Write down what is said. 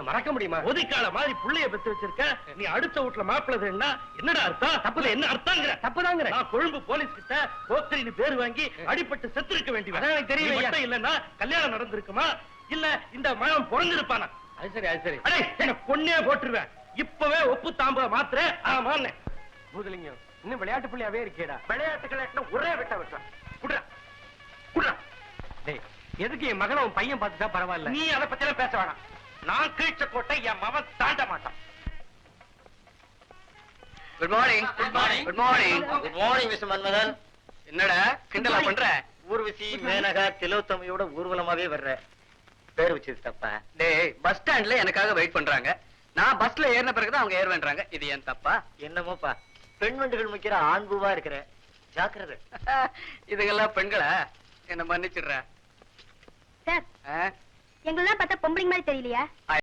மறக்க முடியுமா? ஒதிக்கால மாதிரி புள்ளைய பெத்து வச்சிருக்க, நீ அடுத்த வீட்டுல மாப்பிள்ளதுன்னா என்னடா அர்த்தம்? தப்புல என்ன அர்த்தங்கிற? தப்புதாங்கிற. நான் கொழும்பு போலீஸ் கிட்ட போக்கிரின்னு பேர் வாங்கி அடிபட்டு செத்து இருக்க வேண்டியது. அதான் எனக்கு தெரியல. இல்லன்னா கல்யாணம் நடந்திருக்குமா, இல்ல இந்த மகன் பிறந்திருப்பானா? அது சரி, அது சரி. அடே என்ன கொன்னே போட்டுருவேன். இப்பவே ஒப்பு தாம்ப மாத்திர ஆமான்னு. பூதலிங்கம் இன்னும் விளையாட்டு பிள்ளையாவே இருக்கேடா. விளையாட்டு கலாட்டின ஒரே வெட்ட வெட்டான். குடுறா குடுறா. டேய், எதுக்கு என் மகனை உன் பையன் பார்த்துட்டா பரவாயில்ல. நீ அதை பத்தி எல்லாம் பேச வேணாம். நான் கீழ்ச்ச கோட்டை என் மவன் தாண்ட மாட்டான். Good morning. Good morning. Good morning. Good morning mister Manmadhan. என்னடா கிண்டலா பண்ற? ஊர்வசி மேனகா திலோத்தமையோட ஊர்வலமாவே வர்ற. பேர் வச்சது தப்பா? டேய், பஸ் ஸ்டாண்ட்ல எனக்காக வெயிட் பண்றாங்க. நான் பஸ்ல ஏறின பிறகுதான் அவங்க ஏறுவேன்றாங்க. இது ஏன் தப்பா? என்னமோப்பா, பெண் வண்டுகள் முக்கிற ஆண் பூவா இருக்கிற. ஜாக்கிரதை. இதுக்கெல்லாம் பெண்களா? என்ன மன்னிச்சிடுற. சார், எங்களெல்லாம் பார்த்தா பொம்பளைங்க மாதிரி தெரியலையா?